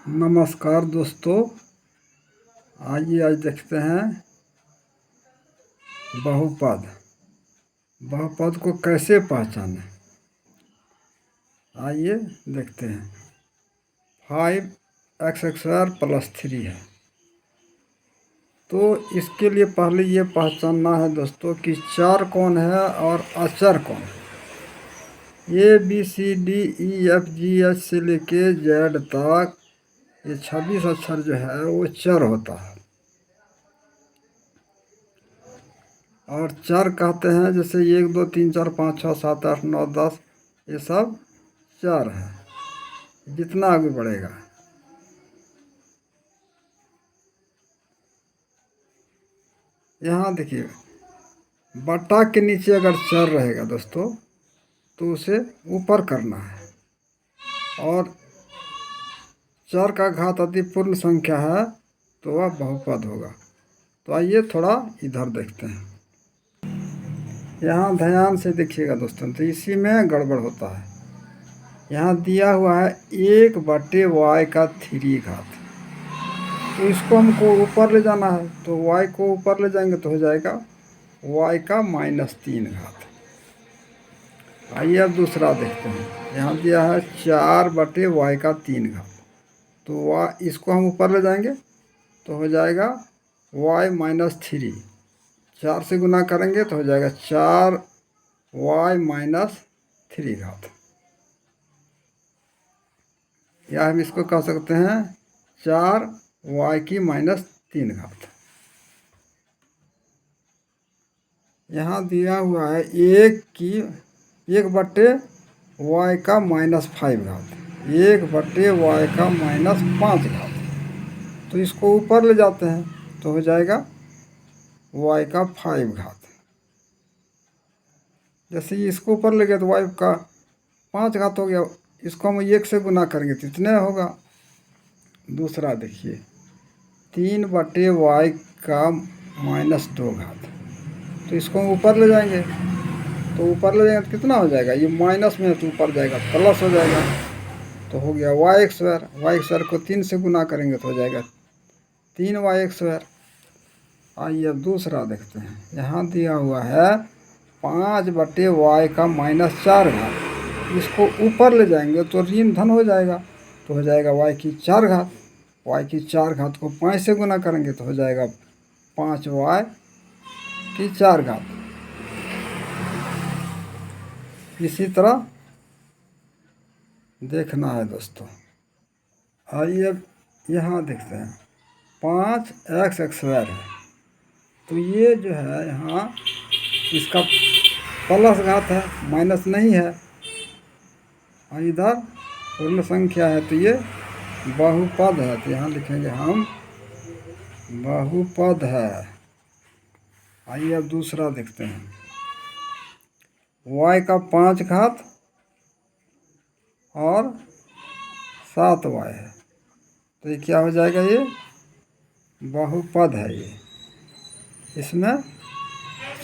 नमस्कार दोस्तों, आइए आज देखते हैं बहुपद। बहुपद को कैसे पहचानें, आइए देखते हैं। 5x² + 3 है, तो इसके लिए पहले ये पहचानना है दोस्तों कि चर कौन है और अचर कौन है। ABCDEFGH से लेके Z तक ये 26 अक्षर जो है वो चर होता है। और चर कहते हैं जैसे 1 2 3 4 5 6 7 8 9 10, ये सब चर है। जितना आगे बढ़ेगा, यहाँ देखिए बटा के नीचे अगर चर रहेगा दोस्तों तो उसे ऊपर करना है, और चर का घात यदि पूर्ण संख्या है तो वह बहुपद होगा। तो आइए थोड़ा इधर देखते हैं। यहाँ ध्यान से देखिएगा दोस्तों, तो इसी में गड़बड़ होता है। यहाँ दिया हुआ है 1/y का 3 घात, तो इसको हमको ऊपर ले जाना है, तो y को ऊपर ले जाएंगे तो हो जाएगा y का -3 घात। आइए अब दूसरा देखते हैं। यहाँ दिया है 4/y का 3 घात, तो इसको हम ऊपर ले जाएंगे तो हो जाएगा y -3। 4 से गुना करेंगे तो हो जाएगा 4y - 3 घात, या हम इसको कह सकते हैं 4y की -3 घात। यहाँ दिया हुआ है 1/y का -5 घात, 1/y का -5 घात, तो इसको ऊपर ले जाते हैं तो हो जाएगा y का 5 घात। जैसे इसको ऊपर ले गए तो y का 5 घात हो गया, इसको हम 1 से गुना करेंगे तो इतने होगा। दूसरा देखिए 3/y का -2 घात, तो इसको हम ऊपर ले जाएंगे तो कितना हो जाएगा, ये माइनस में है तो ऊपर जाएगा प्लस हो जाएगा, तो हो गया y² को 3 से गुना करेंगे तो हो जाएगा 3y²। आइए अब दूसरा देखते हैं। यहाँ दिया हुआ है 5/y का -4 घात, इसको ऊपर ले जाएंगे तो ऋण धन हो जाएगा, तो हो जाएगा y की 4 घात। y की 4 घात को 5 से गुना करेंगे तो हो जाएगा 5y की 4 घात। इसी तरह देखना है दोस्तों। आइए अब यहाँ देखते हैं 5x² है, तो ये जो है यहाँ इसका प्लस घात है, माइनस नहीं है, और इधर पूर्ण संख्या है तो ये बहुपद है, तो यहाँ लिखेंगे हम बहुपद है। आइए अब दूसरा देखते हैं। y का 5 घात और 7y है, तो ये क्या हो जाएगा, ये बहुपद है। ये इसमें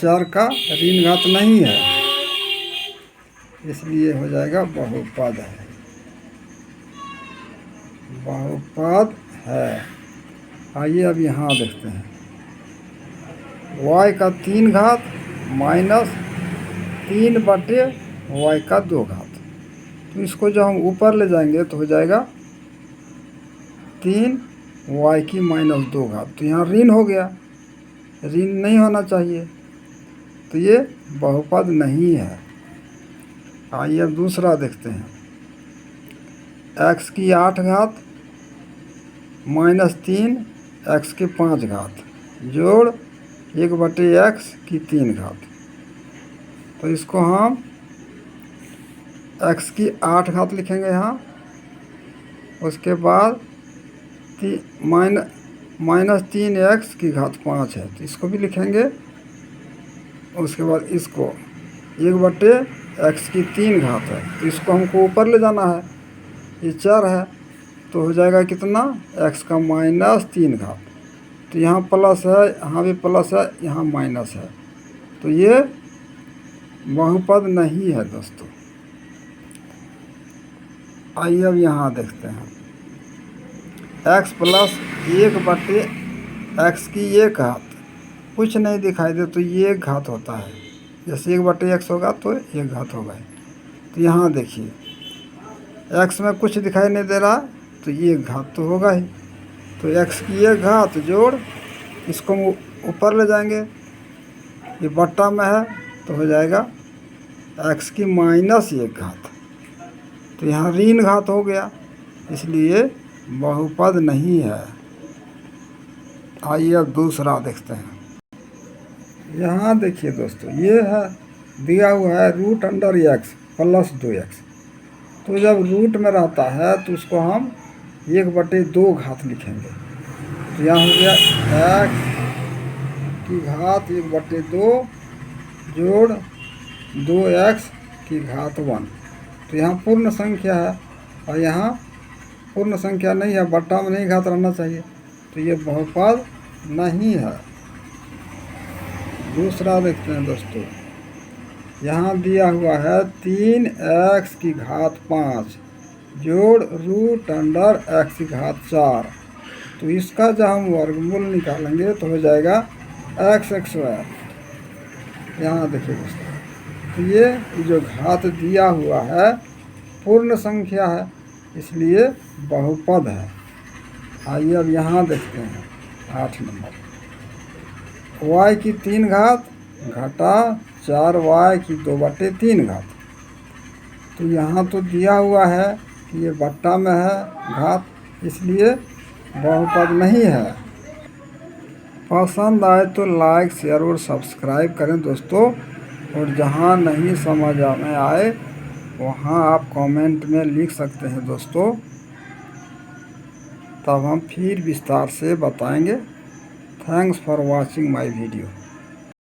चर का ऋण घात नहीं है, इसलिए हो जाएगा बहुपद है, बहुपद है। आइए अब यहाँ देखते हैं। y का 3 घात -3/y का 2 घात, तो इसको जब हम ऊपर ले जाएंगे तो हो जाएगा 3y की -2 घात, तो यहाँ ऋण हो गया, ऋण नहीं होना चाहिए, तो ये बहुपद नहीं है। आइए अब दूसरा देखते हैं। x की 8 घात -3 x की 5 घात जोड़ 1/x की 3 घात, तो इसको हम x की 8 घात लिखेंगे यहाँ, उसके बाद -3x की घात 5 है तो इसको भी लिखेंगे, उसके बाद इसको 1/x की 3 घात है, तो इसको हमको ऊपर ले जाना है, ये 4 है, तो हो जाएगा कितना, x का -3 घात, तो यहाँ प्लस है, यहाँ भी प्लस है, यहाँ माइनस है, तो ये बहुपद नहीं है दोस्तों। आइए अब यहाँ देखते हैं। एक्स प्लस 1/x की 1 घात, कुछ नहीं दिखाई दे तो ये 1 घात होता है। जैसे 1/x होगा तो 1 घात होगा। तो यहाँ देखिए x में कुछ दिखाई नहीं दे रहा तो ये 1 घात तो होगा ही। तो x की 1 घात जोड़, इसको ऊपर ले जाएंगे, ये बट्टा में है तो हो जाएगा x की -1 घात। तो यहाँ ऋण घात हो गया, इसलिए बहुपद नहीं है। आइए अब दूसरा देखते हैं। यहाँ देखिए दोस्तों, ये है दिया हुआ है √√x + 2x। तो जब रूट में रहता है तो उसको हम 1/2 घात लिखेंगे। तो यहाँ हो गया x की घात 1/2 जोड़ 2x की घात 1। तो यहाँ पूर्ण संख्या है और यहाँ पूर्ण संख्या नहीं है, बट्टा में नहीं घात रहना चाहिए, तो ये बहुपद नहीं है। दूसरा देखते हैं दोस्तों, यहाँ दिया हुआ है 3x की घात 5 जोड़ √x की घात 4। तो इसका जब हम वर्गमूल निकालेंगे तो हो जाएगा x²। यहाँ देखिए दोस्तों, तो ये जो घात दिया हुआ है पूर्ण संख्या है, इसलिए बहुपद है। आइए अब यहाँ देखते हैं 8 नंबर, y की 3 घात घटा 4y की 2/3 घात। तो यहाँ तो दिया हुआ है कि ये बट्टा में है घात, इसलिए बहुपद नहीं है। पसंद आए तो लाइक, शेयर और सब्सक्राइब करें दोस्तों, और जहाँ नहीं समझ में आए वहाँ आप कमेंट में लिख सकते हैं दोस्तों, तब हम फिर विस्तार से बताएंगे। Thanks for watching my video.